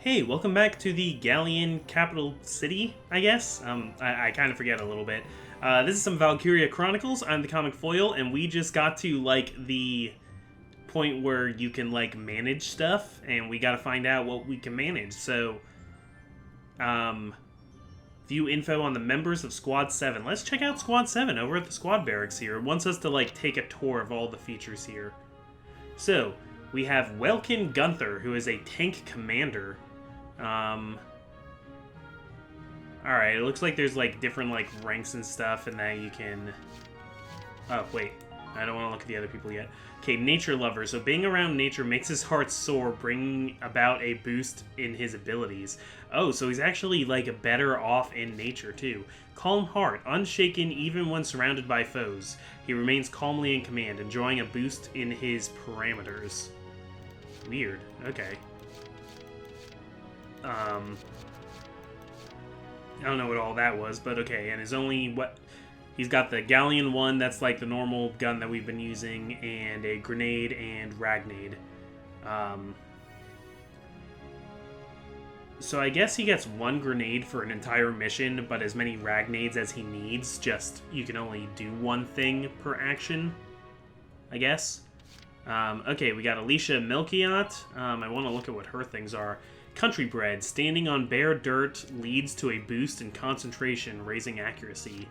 Hey, welcome back to the Galleon capital city, I guess. I kind of forget a little bit. This is some Valkyria Chronicles. I'm the comic foil, and we just got to, the point where you can, manage stuff, and we gotta find out what we can manage. So, view info on the members of Squad 7. Let's check out Squad 7 over at the Squad Barracks here. It wants us to, take a tour of all the features here. So, we have Welkin Gunther, who is a tank commander. Alright, it looks like there's, different, ranks and stuff, and that you can... Oh, wait. I don't want to look at the other people yet. Okay, Nature Lover. So being around nature makes his heart soar, bringing about a boost in his abilities. Oh, so he's actually, better off in nature, too. Calm Heart. Unshaken even when surrounded by foes. He remains calmly in command, enjoying a boost in his parameters. Weird. Okay. I don't know what all that was, but okay. And he's got the Galleon one, that's the normal gun that we've been using, and a grenade and ragnade. So I guess he gets one grenade for an entire mission, but as many ragnades as he needs, just you can only do one thing per action, I guess. Okay, we got Alicia Melchiot. I want to look at what her things are. Country bred. Standing on bare dirt leads to a boost in concentration, raising accuracy.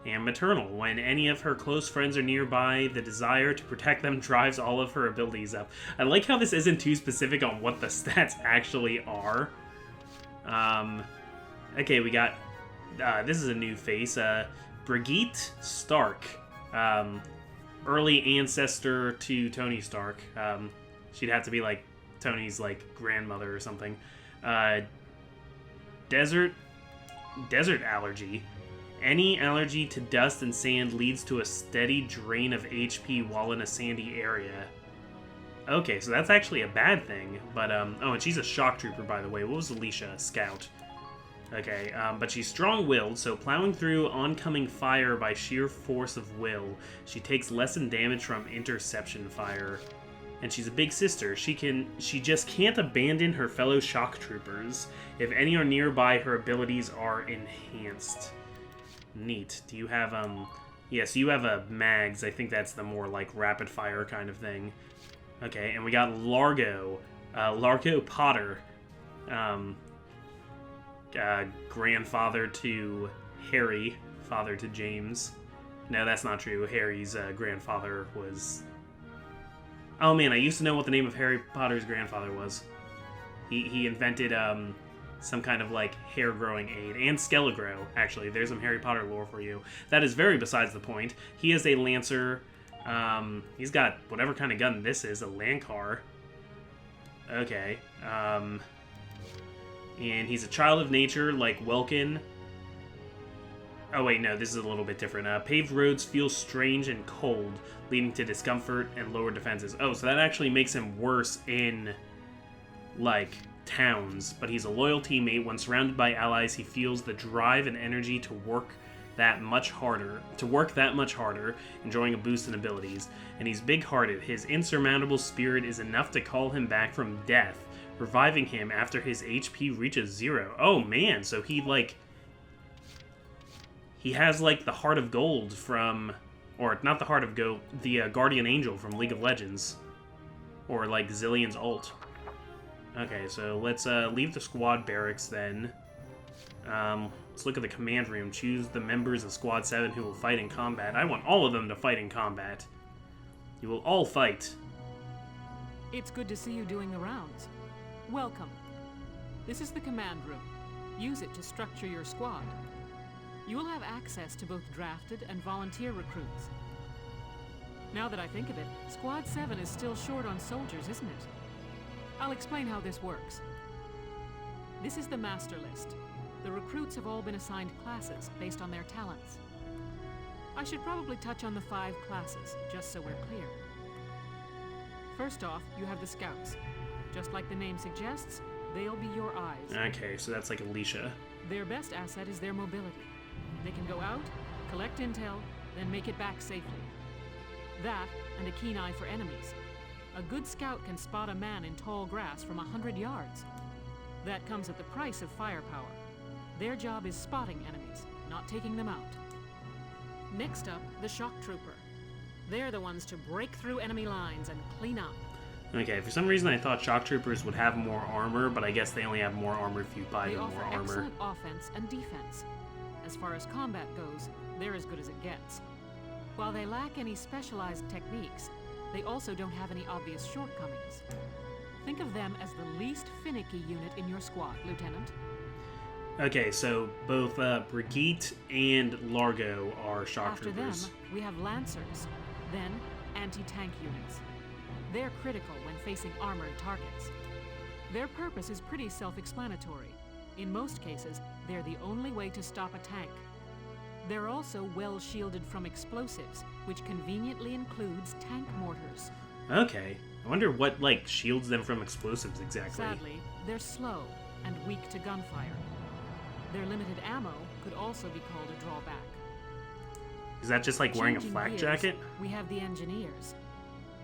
And maternal. When any of her close friends are nearby, the desire to protect them drives all of her abilities up. I like how this isn't too specific on what the stats actually are. Okay, we got... this is a new face. Brigitte Stark. Early ancestor to Tony Stark. She'd have to be, Tony's, grandmother or something. Desert allergy. Any allergy to dust and sand leads to a steady drain of HP while in a sandy area. Okay, so that's actually a bad thing, but, oh, and she's a shock trooper, by the way. What was Alicia? A scout. Okay, but she's strong-willed, so plowing through oncoming fire by sheer force of will, she takes lessened damage from interception fire. And she's a big sister. She just can't abandon her fellow shock troopers. If any are nearby, her abilities are enhanced. Neat. Do you have, yes, you have a mags. I think that's the more, rapid fire kind of thing. Okay, and we got Largo. Largo Potter. Grandfather to Harry. Father to James. No, that's not true. Harry's, grandfather was... Oh man, I used to know what the name of Harry Potter's grandfather was. He invented some kind of hair growing aid, and Skelegro. Actually, there's some Harry Potter lore for you. That is very besides the point. He is a lancer. He's got whatever kind of gun this is, a Lankar. Okay. And he's a child of nature, like Welkin. Oh wait, no, this is a little bit different. Paved roads feel strange and cold, leading to discomfort and lower defenses. Oh, so that actually makes him worse in, towns. But he's a loyal teammate. When surrounded by allies, he feels the drive and energy to work that much harder, enjoying a boost in abilities. And he's big-hearted. His insurmountable spirit is enough to call him back from death, reviving him after his HP reaches 0. Oh man, so he has, the Heart of Gold from... Or, not the Heart of Gold, the Guardian Angel from League of Legends. Or, Zillion's ult. Okay, so let's leave the squad barracks then. Let's look at the command room. Choose the members of Squad 7 who will fight in combat. I want all of them to fight in combat. You will all fight. It's good to see you doing the rounds. Welcome. This is the command room. Use it to structure your squad. You will have access to both drafted and volunteer recruits. Now that I think of it, Squad 7 is still short on soldiers, isn't it? I'll explain how this works. This is the master list. The recruits have all been assigned classes based on their talents. I should probably touch on the 5 classes, just so we're clear. First off, you have the scouts. Just like the name suggests, they'll be your eyes. Okay, so that's like Alicia. Their best asset is their mobility. They can go out, collect intel, then make it back safely. That, and a keen eye for enemies. A good scout can spot a man in tall grass from 100 yards. That comes at the price of firepower. Their job is spotting enemies, not taking them out. Next up, the shock trooper. They're the ones to break through enemy lines and clean up. Okay, for some reason I thought shock troopers would have more armor, but I guess they only have more armor if you buy They them offer more armor. excellent offense and defense. As far as combat goes, they're as good as it gets. While they lack any specialized techniques, they also don't have any obvious shortcomings. Think of them as the least finicky unit in your squad, Lieutenant. Okay, so both Brigitte and Largo are shock After troopers. them, we have Lancers, then anti-tank units. They're critical when facing armored targets. Their purpose is pretty self-explanatory. In most cases, they're the only way to stop a tank. They're also well shielded from explosives, which conveniently includes tank mortars. Okay, I wonder what, like, shields them from explosives exactly. Sadly, they're slow and weak to gunfire. Their limited ammo could also be called a drawback. Is that just like wearing a Changing flak gears, jacket? We have the engineers.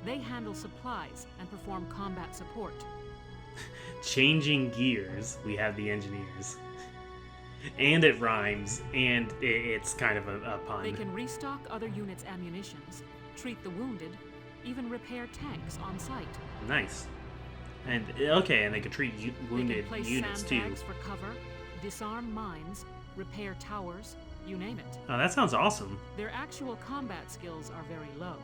They handle supplies and perform combat support. Changing gears, we have the engineers. And it rhymes, and it's kind of a pun. They can restock other units' ammunitions, treat the wounded, even repair tanks on site. Nice. And, okay, and they can treat They wounded can place units too. sandbags for cover, disarm mines, repair towers, you name it. Oh, that sounds awesome. Their actual combat skills are very low.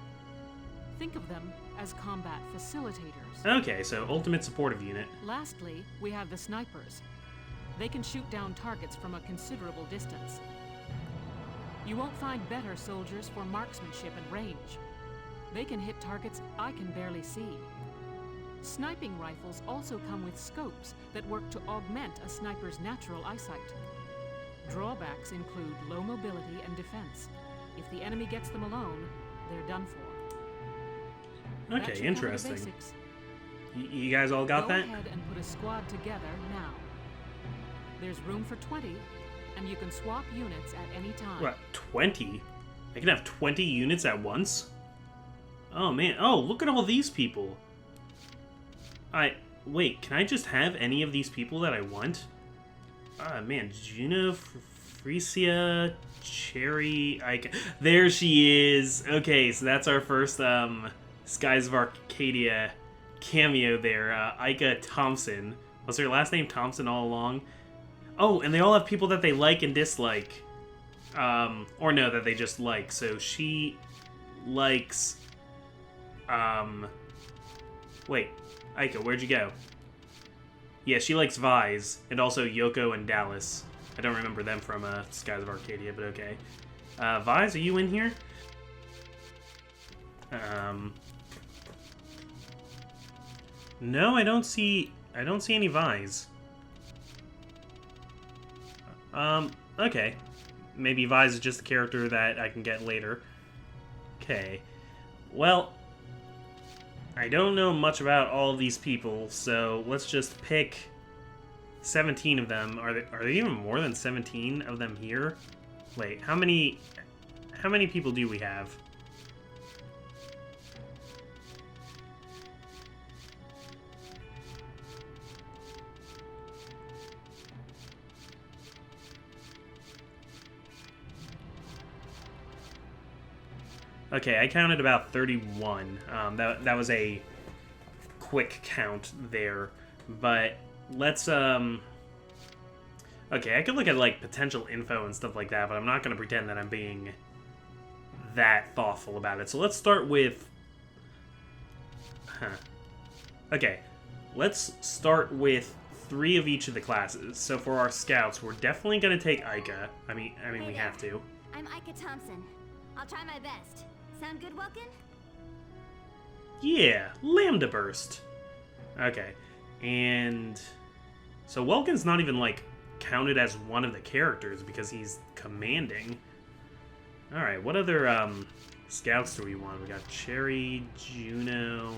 Think of them as combat facilitators. Okay, so ultimate supportive unit. Lastly, we have the snipers. They can shoot down targets from a considerable distance. You won't find better soldiers for marksmanship and range. They can hit targets I can barely see. Sniping rifles also come with scopes that work to augment a sniper's natural eyesight. Drawbacks include low mobility and defense. If the enemy gets them alone, they're done for. That Okay, should cover the interesting. basics. You guys all got Go that? ahead and put a squad together now. There's room for 20, and you can swap units at any time. What, 20? I can have 20 units at once? Oh, man. Oh, look at all these people. Wait, can I just have any of these people that I want? Man, Juno, Frisia, Cherry, Ica. There she is! Okay, so that's our first, Skies of Arcadia cameo there. Ica Thompson. Was her last name Thompson all along? Oh, and they all have people that they like and dislike. Or no, that they just like. So she likes, wait, Ica, where'd you go? Yeah, she likes Vise, and also Yoko and Dallas. I don't remember them from, Skies of Arcadia, but okay. Vise, are you in here? No, I don't see any Vise. Okay. Maybe Vise is just a character that I can get later. Okay. Well, I don't know much about all of these people, so let's just pick 17 of them. Are there even more than 17 of them here? Wait, how many people do we have? Okay, I counted about 31. That was a quick count there. But let's, okay, I could look at, like, potential info and stuff like that, but I'm not going to pretend that I'm being that thoughtful about it. So let's start with... Okay, let's start with 3 of each of the classes. So for our scouts, we're definitely going to take Ica. I mean, Hey we there. have to. I'm Ica Thompson. I'll try my best. Sound good, Welkin? Yeah, Lambda Burst. Okay, and so Welkin's not even, like, counted as one of the characters because he's commanding. Alright, what other, scouts do we want? We got Cherry, Juno,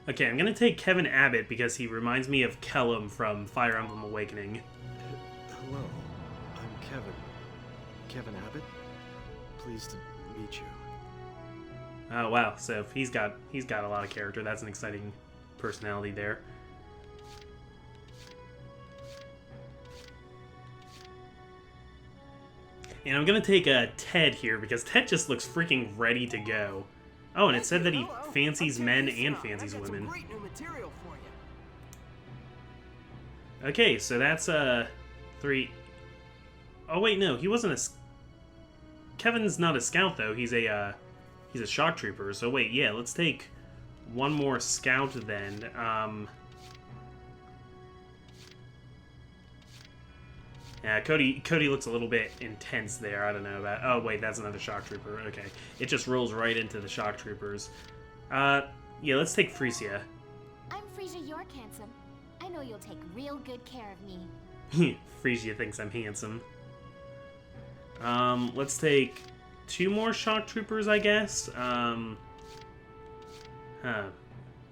Okay, I'm gonna take Kevin Abbott because he reminds me of Kellum from Fire Emblem Awakening. Hello, I'm Kevin. Kevin Abbott? Pleased to meet you. Oh wow, so he's got a lot of character. That's an exciting personality there. And I'm gonna take Ted here because Ted just looks freaking ready to go. Oh, and it said that he fancies men and fancies women. Okay, so that's 3. Oh wait, no, he wasn't a. Kevin's not a scout though. He's a shock trooper. So wait, yeah, let's take one more scout then. Yeah, Cody looks a little bit intense there. I don't know about. Oh wait, that's another shock trooper. Okay, it just rolls right into the shock troopers. Yeah, let's take Frisia. I'm Frisia York Handsome. I know you'll take real good care of me. Frisia thinks I'm handsome. Let's take 2 more shock troopers, I guess.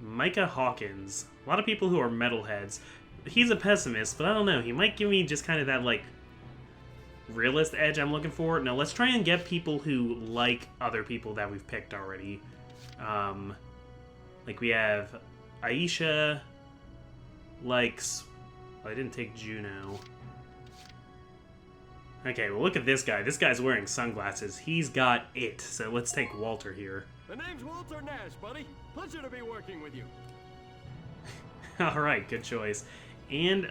Micah Hawkins. A lot of people who are metalheads. He's a pessimist, but I don't know. He might give me just kind of that, like, realist edge I'm looking for. Now, let's try and get people who like other people that we've picked already. Like, we have Aisha likes... Well, I didn't take Juno. Okay, well, look at this guy. This guy's wearing sunglasses. He's got it. So let's take Walter here. The name's Walter Nash, buddy. Pleasure to be working with you. Alright, good choice. And,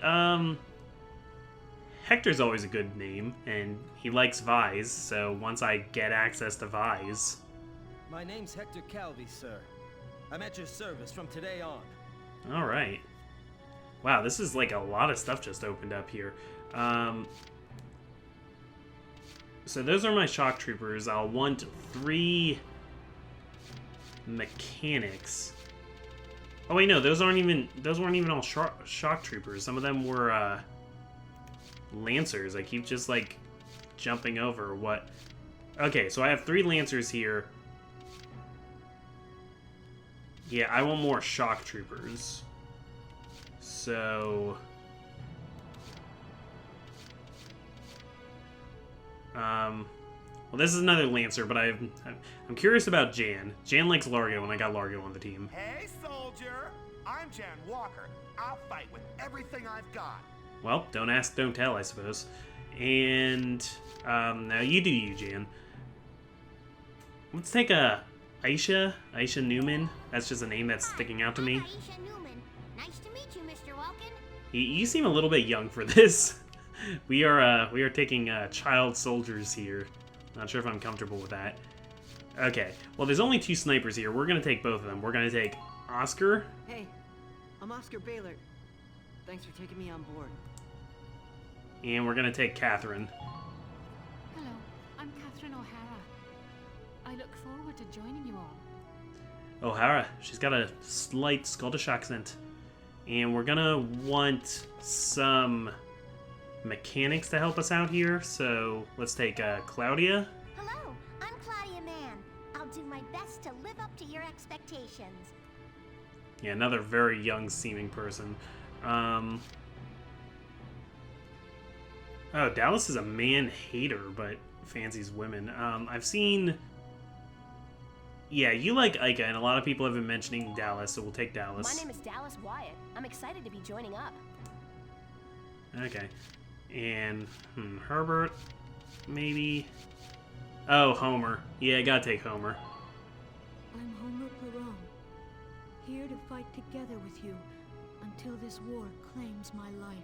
Hector's always a good name, and he likes Vise, so once I get access to Vise... My name's Hector Calvi, sir. I'm at your service from today on. Alright. Wow, this is like a lot of stuff just opened up here. So those are my shock troopers. I'll want 3 mechanics. Oh wait, no, those weren't even all shock troopers. Some of them were lancers. I keep just like jumping over what. Okay, so I have 3 lancers here. Yeah, I want more shock troopers. So well, this is another Lancer, but I'm curious about Jan. Jan likes Largo, and I got Largo on the team. Hey, soldier! I'm Jan Walker. I'll fight with everything I've got. Well, don't ask, don't tell, I suppose. And now you do you, Jan. Let's take Aisha Newman. That's just a name that's sticking out to me. I'm Aisha Newman. Nice to meet you, Mr. Welkin. You seem a little bit young for this. We are taking child soldiers here. Not sure if I'm comfortable with that. Okay, well, there's only 2 snipers here. We're gonna take both of them. We're gonna take Oscar. Hey, I'm Oscar Baylor. Thanks for taking me on board. And we're gonna take Catherine. Hello, I'm Catherine O'Hara. I look forward to joining you all. O'Hara. She's got a slight Scottish accent. And we're gonna want some mechanics to help us out here, so let's take Claudia. Hello, I'm Claudia Mann. I'll do my best to live up to your expectations. Yeah, another very young seeming person. Oh, Dallas is a man hater, but fancies women. I've seen... Yeah, you like Ica, and a lot of people have been mentioning Dallas, so we'll take Dallas. My name is Dallas Wyatt. I'm excited to be joining up. Okay. And, Herbert, maybe? Oh, Homer. Yeah, gotta take Homer. I'm Homer Perron, here to fight together with you until this war claims my life.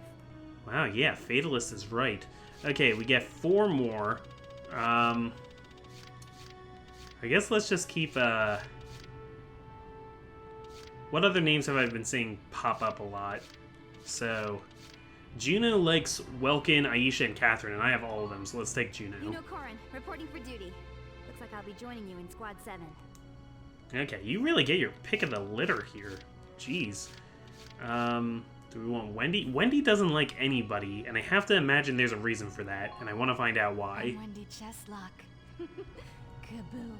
Wow, yeah, Fatalist is right. Okay, we get 4 more. I guess let's just keep, what other names have I been seeing pop up a lot? So, Juno likes Welkin, Aisha, and Catherine, and I have all of them, so let's take Juno. Juno Corin, reporting for duty. Looks like I'll be joining you in Squad 7. Okay, you really get your pick of the litter here. Jeez. Do we want Wendy? Wendy doesn't like anybody, and I have to imagine there's a reason for that, and I want to find out why. I'm Wendy Cheslock. Kaboom.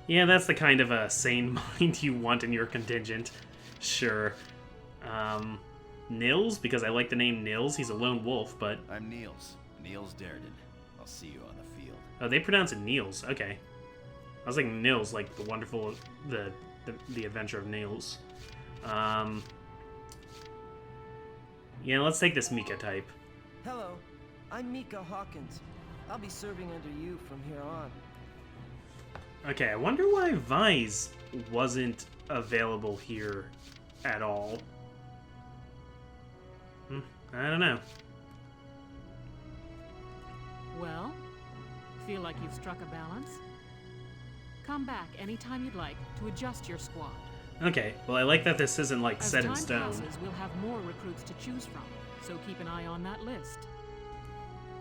Yeah, that's the kind of a sane mind you want in your contingent. Sure. Nils, because I like the name Nils. He's a lone wolf, but... I'm Niels. Niels Darden. I'll see you on the field. Oh, they pronounce it Niels. Okay. I was thinking Nils, like the wonderful... The adventure of Nils. Yeah, let's take this Mika type. Hello, I'm Mika Hawkins. I'll be serving under you from here on. Okay, I wonder why Vise wasn't available here at all. I don't know. Well, feel like you've struck a balance? Come back anytime you'd like to adjust your squad. Okay, well I like that this isn't like set in As stone. time passes, we'll have more recruits to choose from, so keep an eye on that list.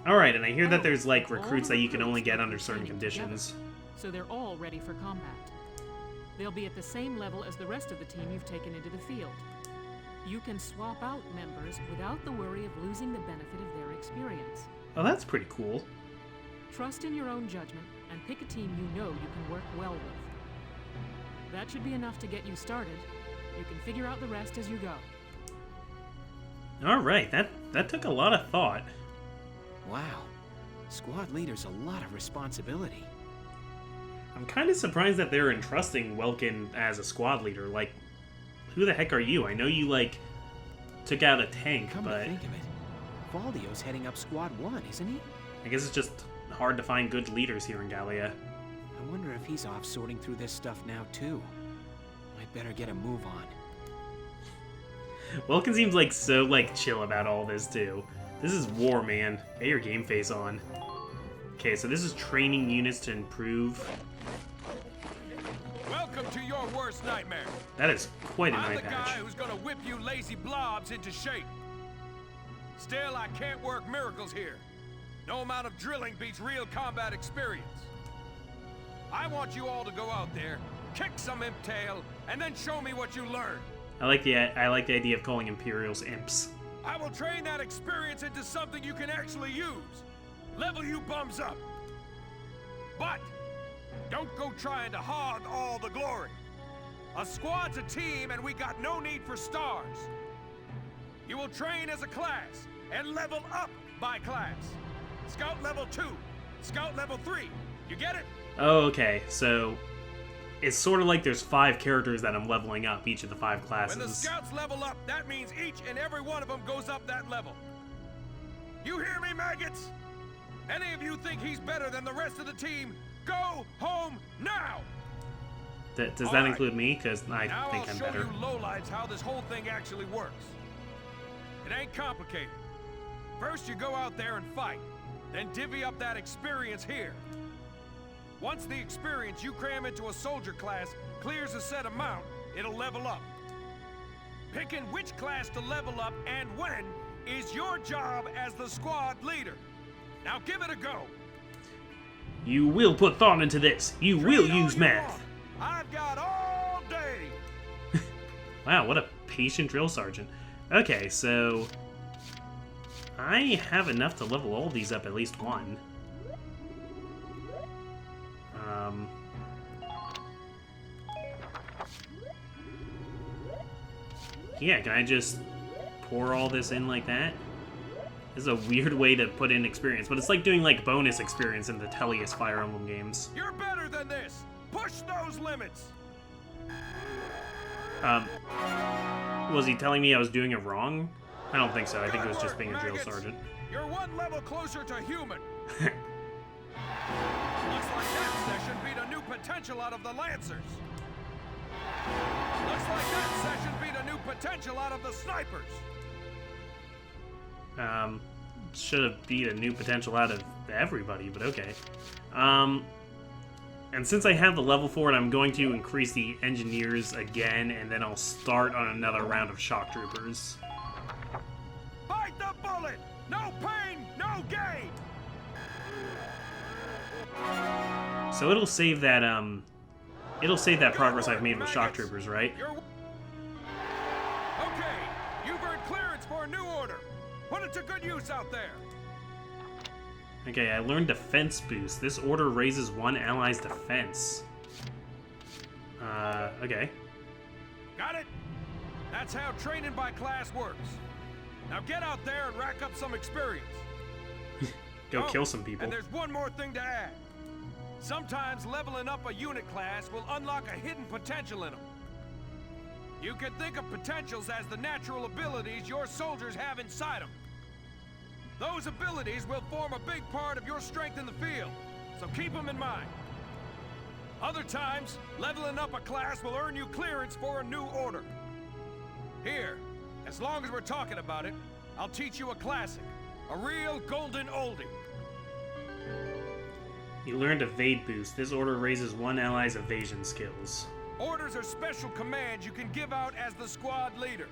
Alright, and I hear that there's like All recruits the that you can only recruits get will under be certain training conditions. together, so they're all ready for combat. They'll be at the same level as the rest of the team you've taken into the field. You can swap out members without the worry of losing the benefit of their experience. Oh, that's pretty cool. Trust in your own judgment and pick a team you know you can work well with. That should be enough to get you started. You can figure out the rest as you go. Alright, that took a lot of thought. Wow. Squad leader's a lot of responsibility. I'm kind of surprised that they're entrusting Welkin as a squad leader. Like, who the heck are you? I know you, like, took out a tank, Come but... to think of it, Valdio's heading up Squad 1, isn't he? I guess it's just hard to find good leaders here in Gallia. I wonder if he's off sorting through this stuff now, too. I'd better get a move on. Welkin seems like so, like, chill about all this, too. This is war, man. Get your game face on. Okay, so this is training units to improve. Welcome to your worst nightmare. That is quite a I'm night the patch. guy who's gonna whip you lazy blobs into shape. Still, I can't work miracles here. No amount of drilling beats real combat experience. I want you all to go out there, kick some imp tail, and then show me what you learned. I like the idea of calling Imperials imps. I will train that experience into something you can actually use. Level you bums up. But don't go trying to hog all the glory. A squad's a team, and we got no need for stars. You will train as a class and level up by class. Scout level 2, Scout level 3. You get it? Oh, okay. So it's sort of like there's 5 characters that I'm leveling up, each of the 5 classes. When the scouts level up, that means each and every one of them goes up that level. You hear me, maggots? Any of you think he's better than the rest of the team, go home now! Does that include me? Because I now think I'm I'll better. show you lowlights how this whole thing actually works. It ain't complicated. First you go out there and fight, then divvy up that experience here. Once the experience you cram into a soldier class clears a set amount, it'll level up. Picking which class to level up and when is your job as the squad leader. Now give it a go. You will put thought into this. You will use math. I've got all day. Wow, what a patient drill sergeant. Okay, so I have enough to level all these up at least one. Yeah, can I just pour all this in like that? This is a weird way to put in experience, but it's like doing like bonus experience in the Tellius Fire Emblem games. You're better than this. Push those limits. Was he telling me I was doing it wrong? I don't think so. I think it was just being a drill maggots. sergeant. You're one level closer to human. Looks like that session beat a new potential out of the Lancers. Looks like that session beat a new potential out of the snipers. Should have beat a new potential out of everybody, but okay. And since I have the level for it, I'm going to increase the engineers again, and then I'll start on another round of shock troopers. Bite the bullet! No pain, no gain! So it'll save that, progress I've made with shock troopers, right? Okay, you've earned clearance for a new order. Put it to good use out there. Okay, I learned defense boost. This order raises one ally's defense. Okay. Got it? That's how training by class works. Now get out there and rack up some experience. Go kill some people. And there's one more thing to add. Sometimes leveling up a unit class will unlock a hidden potential in them. You can think of potentials as the natural abilities your soldiers have inside them. Those abilities will form a big part of your strength in the field, so keep them in mind. Other times, leveling up a class will earn you clearance for a new order. Here, as long as we're talking about it, I'll teach you a classic. A real golden oldie. You learned Evade Boost. This order raises one ally's evasion skills. Orders are special commands you can give out as the squad leader.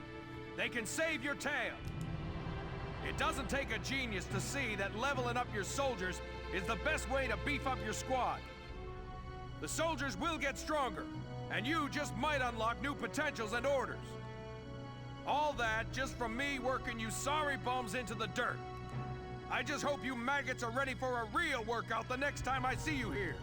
They can save your tail. It doesn't take a genius to see that leveling up your soldiers is the best way to beef up your squad. The soldiers will get stronger, and you just might unlock new potentials and orders. All that just from me working you sorry bums into the dirt. I just hope you maggots are ready for a real workout the next time I see you here.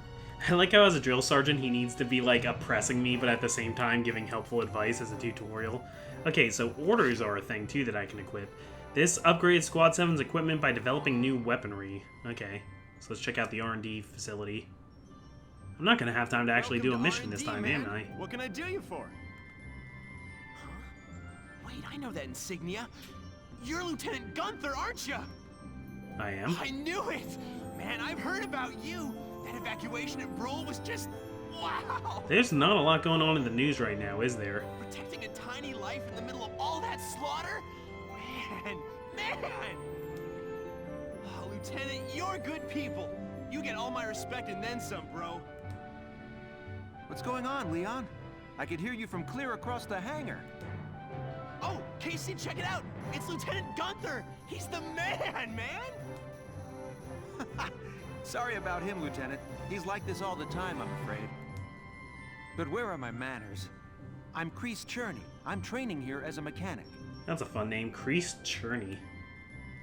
I like how as a drill sergeant he needs to be like oppressing me, but at the same time giving helpful advice as a tutorial. Okay, so orders are a thing too that I can equip. This upgrades Squad 7's equipment by developing new weaponry. Okay, so let's check out the R&D facility. I'm not gonna have time to actually do a mission this time, am I? What can I do you for? Huh? Wait, I know that insignia. You're Lieutenant Gunther, aren't you? I am. I knew it! Man, I've heard about you. That evacuation at Brule was just... wow! There's not a lot going on in the news right now, is there? Protecting a tiny life in the middle of all that slaughter? Man! Oh, Lieutenant, you're good people. You get all my respect and then some, bro. What's going on, Leon? I could hear you from clear across the hangar. Oh, Casey, check it out! It's Lieutenant Gunther! He's the man! Sorry about him, Lieutenant. He's like this all the time, I'm afraid. But where are my manners? I'm Kreese Cherney. I'm training here as a mechanic. That's a fun name, Kreese Cherney.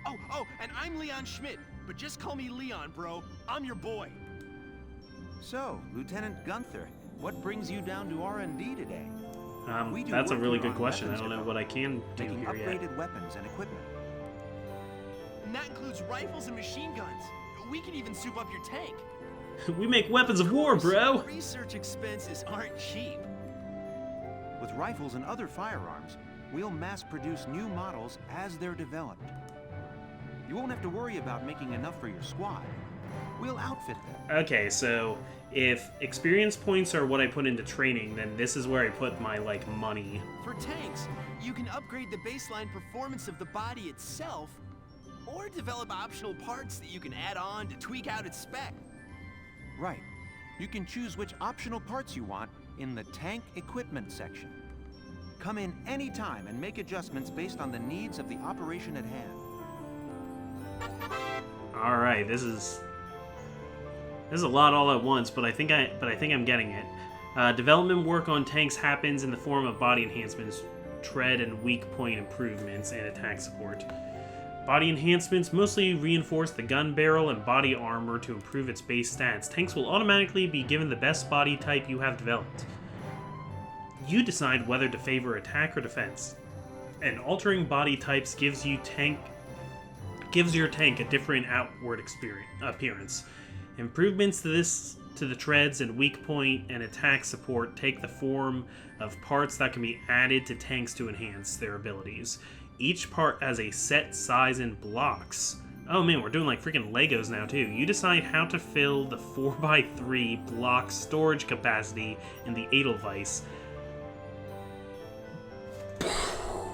Oh, and I'm Leon Schmidt, but just call me Leon, bro. I'm your boy. So, Lieutenant Gunther, what brings you down to R&D today? That's a really good question. I don't know what I can do making here upgraded yet. weapons and equipment. And that includes rifles and machine guns. We can even soup up your tank. We make weapons of war, bro! Research expenses aren't cheap. With rifles and other firearms, we'll mass-produce new models as they're developed. You won't have to worry about making enough for your squad. We'll outfit them. Okay, so if experience points are what I put into training, then this is where I put my, like, money. For tanks, you can upgrade the baseline performance of the body itself, or develop optional parts that you can add on to tweak out its spec. Right. You can choose which optional parts you want in the tank equipment section. Come in any time and make adjustments based on the needs of the operation at hand. All right, this is a lot all at once, but I think I'm getting it. Development work on tanks happens in the form of body enhancements, tread and weak point improvements, and attack support. Body enhancements mostly reinforce the gun barrel and body armor to improve its base stats. Tanks will automatically be given the best body type you have developed. You decide whether to favor attack or defense. And altering body types gives your tank a different outward appearance. Improvements to the treads and weak point and attack support take the form of parts that can be added to tanks to enhance their abilities. Each part has a set size and blocks. Oh man, we're doing like freaking Legos now too. You decide how to fill the 4x3 block storage capacity in the Edelweiss.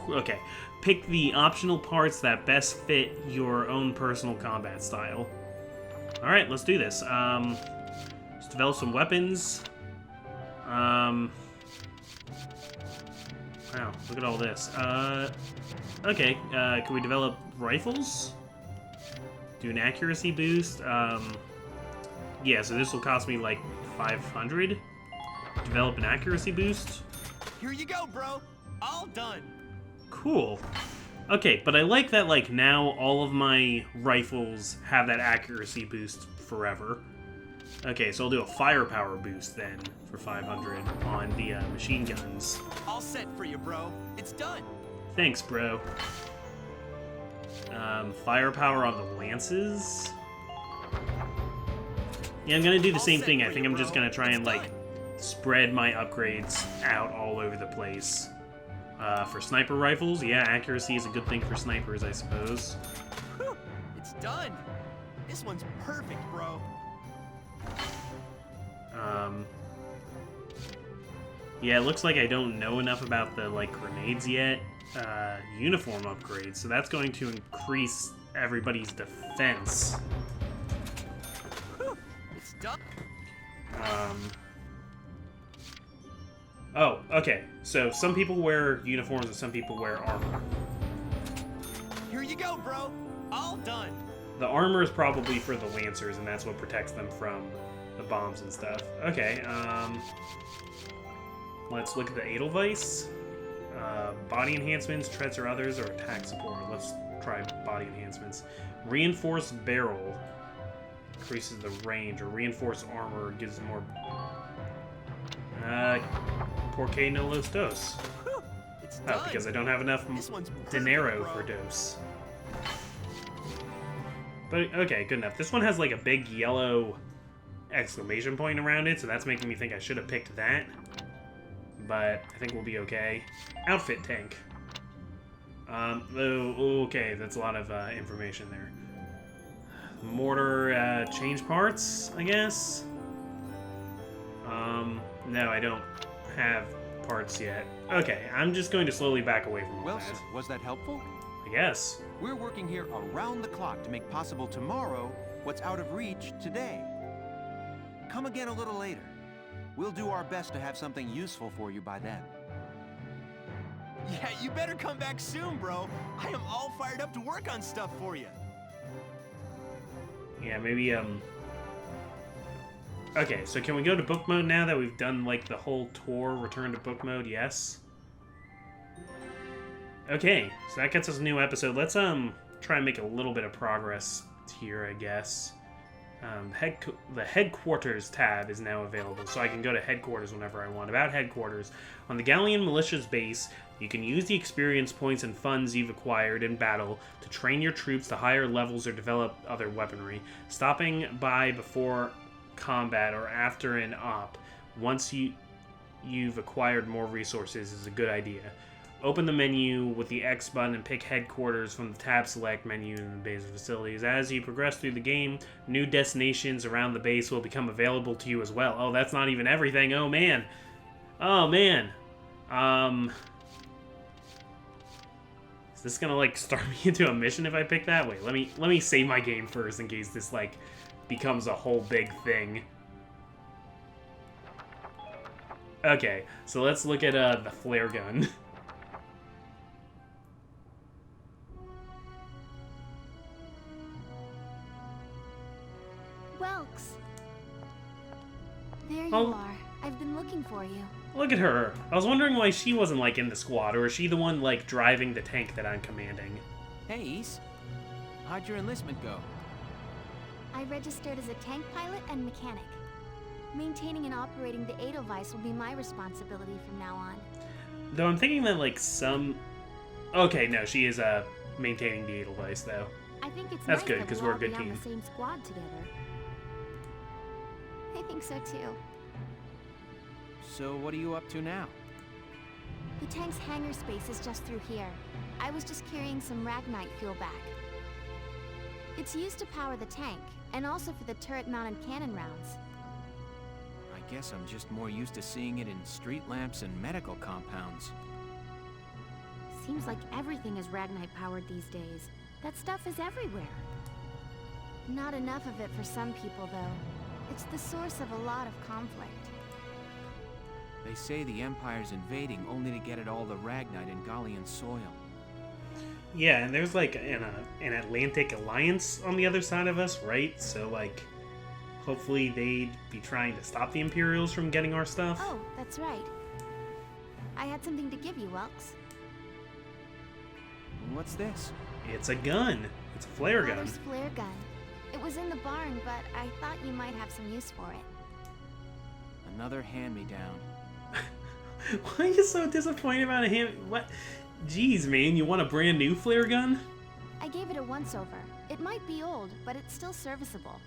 Okay, pick the optional parts that best fit your own personal combat style. Alright, let's do this. Let's develop some weapons. Wow, look at all this. Okay, can we develop rifles? Do an accuracy boost? Yeah, so this will cost me like 500. Develop an accuracy boost. Here you go, bro. All done. Cool. Okay, but I like that, like, now all of my rifles have that accuracy boost forever. Okay, so I'll do a firepower boost then for 500 on the machine guns. All set for you, bro. It's done. Thanks, bro. Firepower on the lances. Yeah, I'm gonna do the same thing. I think I'm just gonna try and like spread my upgrades out all over the place. For sniper rifles, yeah, accuracy is a good thing for snipers, I suppose. Whew, it's done. This one's perfect, bro. Yeah, it looks like I don't know enough about the like grenades yet. Uniform upgrades, so that's going to increase everybody's defense. Whew, it's done. Oh, okay. So some people wear uniforms and some people wear armor. Here you go, bro. All done. The armor is probably for the Lancers, and that's what protects them from the bombs and stuff. Okay, let's look at the Edelweiss. Body enhancements, treads or others, or attack support. Let's try body enhancements. Reinforced barrel increases the range, or reinforced armor gives more... Porque no los dos. It's Oh, because I don't have enough dinero for bro. dos. But, okay, good enough. This one has, like, a big yellow exclamation point around it, so that's making me think I should have picked that. But I think we'll be okay. Outfit tank. Okay, that's a lot of information there. Mortar change parts, I guess? No, I don't have parts yet. Okay, I'm just going to slowly back away from Well, that. sir, was that helpful? I guess. We're working here around the clock to make possible tomorrow what's out of reach today. Come again a little later. We'll do our best to have something useful for you by then. Yeah, you better come back soon, bro. I am all fired up to work on stuff for you. Yeah, maybe, Okay, so can we go to book mode now that we've done, like, the whole tour? Return to book mode, yes? Okay, so that gets us a new episode. Let's, try and make a little bit of progress here, I guess. The Headquarters tab is now available, so I can go to Headquarters whenever I want. About Headquarters. On the Galleon Militia's base, you can use the experience points and funds you've acquired in battle to train your troops to higher levels or develop other weaponry. Stopping by before combat or after an op, once you've acquired more resources, is a good idea. Open the menu with the X button and pick Headquarters from the tab select menu in the base facilities. As you progress through the game, new destinations around the base will become available to you as well. Oh, that's not even everything. Oh, man. Oh, man. Is this gonna, like, start me into a mission if I pick that? Wait, let me save my game first in case this, like, becomes a whole big thing. Okay, so let's look at the flare gun. Welks. There you Oh. are. I've been looking for you. Look at her. I was wondering why she wasn't, like, in the squad, or is she the one, like, driving the tank that I'm commanding? Hey, Ace. How'd your enlistment go? I registered as a tank pilot and mechanic. Maintaining and operating the Edelweiss will be my responsibility from now on. Though I'm thinking that, like, some... Okay, no, she is, maintaining the Edelweiss, though. I think it's That's nice good, that 'cause we'll we're a all be good on team. the same squad together. I think so too. So what are you up to now? The tank's hangar space is just through here. I was just carrying some Ragnite fuel back. It's used to power the tank, and also for the turret-mounted cannon rounds. I guess I'm just more used to seeing it in street lamps and medical compounds. Seems like everything is Ragnite-powered these days. That stuff is everywhere. Not enough of it for some people, though. It's the source of a lot of conflict. They say the Empire's invading only to get at all the Ragnite in Gallian soil. Yeah, and there's, like, an Atlantic Alliance on the other side of us, right? So, like, hopefully they'd be trying to stop the Imperials from getting our stuff. Oh, that's right. I had something to give you, Welks. What's this? It's a gun. It's a flare gun. Father's flare gun. It was in the barn, but I thought you might have some use for it. Another hand-me-down. Why are you so disappointed about a hand? What? Jeez, man, you want a brand new flare gun? I gave it a once-over. It might be old, but it's still serviceable.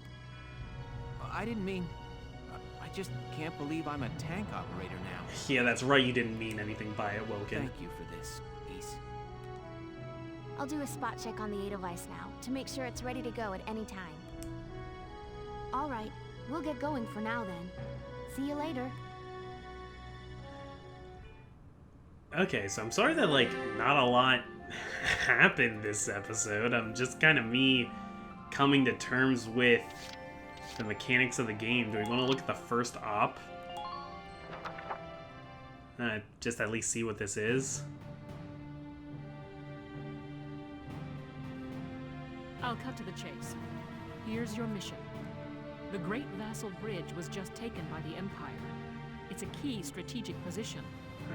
I didn't mean... I just can't believe I'm a tank operator now. Yeah, that's right, you didn't mean anything by it, Woken. Thank you for this, Ace. I'll do a spot check on the Edelweiss now, to make sure it's ready to go at any time. Alright, we'll get going for now then. See you later. Okay, so I'm sorry that, like, not a lot happened this episode. I'm just kind of me coming to terms with the mechanics of the game. Do we want to look at the first op? Just at least see what this is. I'll cut to the chase. Here's your mission. The Great Vassal Bridge was just taken by the Empire. It's a key strategic position.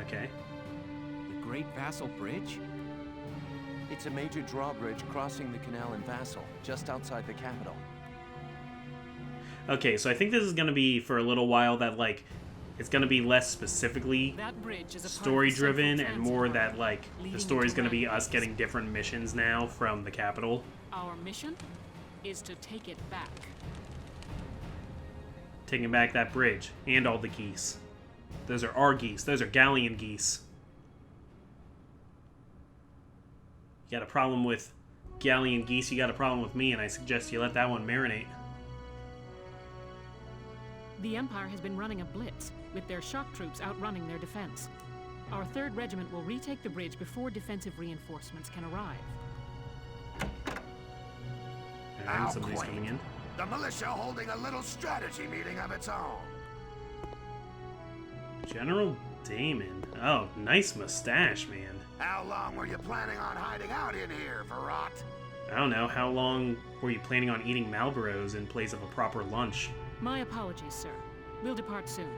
Okay. The Great Vassal Bridge? It's a major drawbridge crossing the canal in Vassal, just outside the capital. Okay, so I think this is going to be, for a little while, that, like, it's going to be less specifically story-driven and more that, like, the story's going to be us getting different missions now from the capital. Our mission is to take it back. Taking back that bridge and all the geese. Those are our geese. Those are galleon geese. You got a problem with galleon geese, you got a problem with me, and I suggest you let that one marinate. The Empire has been running a blitz, with their shock troops outrunning their defense. Our 3rd Regiment will retake the bridge before defensive reinforcements can arrive. And somebody's coming in. The militia holding a little strategy meeting of its own. General Damon. Oh, nice mustache, man. How long were you planning on hiding out in here, Verrot? I don't know. How long were you planning on eating Marlboros in place of a proper lunch? My apologies, sir. We'll depart soon.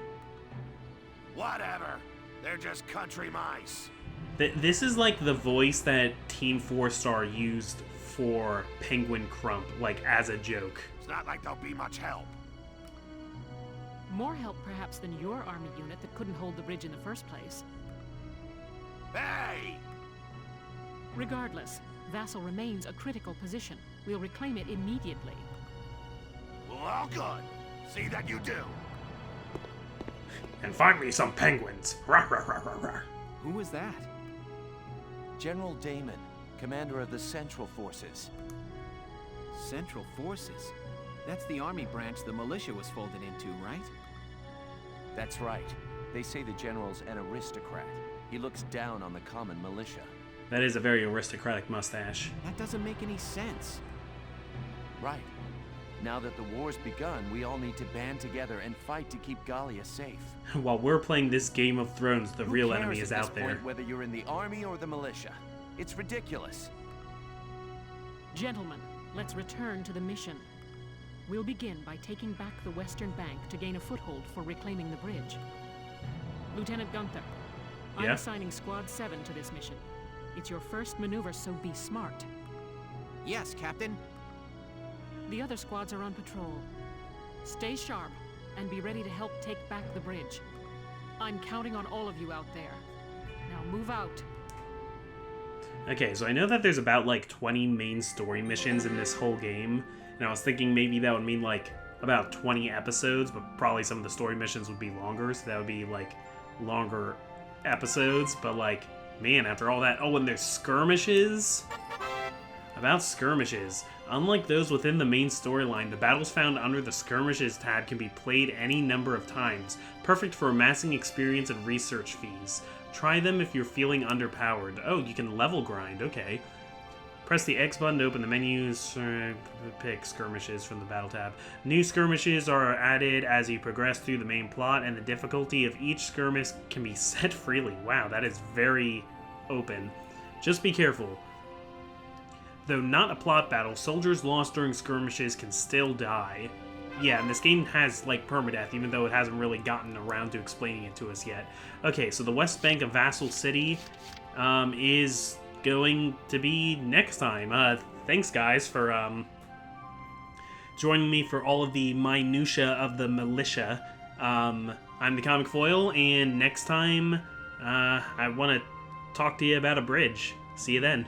Whatever. They're just country mice. This is like the voice that Team 4-Star used for Penguin Crump, like as a joke. It's not like there'll be much help. More help, perhaps, than your army unit that couldn't hold the bridge in the first place. Hey! Regardless, Vassal remains a critical position. We'll reclaim it immediately. Well, good. See that you do. And find me some penguins. Rah, rah, rah, rah, rah. Who was that? General Damon, commander of the Central Forces. Central Forces? That's the army branch the militia was folded into, right? That's right. They say the general's an aristocrat. He looks down on the common militia. That is a very aristocratic mustache. That doesn't make any sense. Right. Now that the war's begun, we all need to band together and fight to keep Gallia safe. While we're playing this Game of Thrones, the real enemy is out there. Whether you're in the army or the militia. It's ridiculous. Gentlemen, let's return to the mission. We'll begin by taking back the western bank to gain a foothold for reclaiming the bridge. Lieutenant Gunther, I'm assigning Squad 7 to this mission. It's your first maneuver, so be smart. Yes, Captain. The other squads are on patrol. Stay sharp and be ready to help take back the bridge. I'm counting on all of you out there. Now move out. Okay, so I know that there's about like 20 main story missions in this whole game, and I was thinking maybe that would mean like about 20 episodes, but probably some of the story missions would be longer, so that would be like longer episodes, but like, man, after all that... Oh, and there's skirmishes? About skirmishes. Unlike those within the main storyline, the battles found under the Skirmishes tab can be played any number of times, perfect for amassing experience and research fees. Try them if you're feeling underpowered. Oh, you can level grind, okay. Press the X button to open the menus, pick Skirmishes from the battle tab. New skirmishes are added as you progress through the main plot, and the difficulty of each skirmish can be set freely. Wow, that is very open. Just be careful. Though not a plot battle, soldiers lost during skirmishes can still die. Yeah, and this game has, like, permadeath, even though it hasn't really gotten around to explaining it to us yet. Okay, so the West Bank of Vassal City is going to be next time. Thanks, guys, for joining me for all of the minutia of the Militia. I'm the Comic Foil, and next time, I want to talk to you about a bridge. See you then.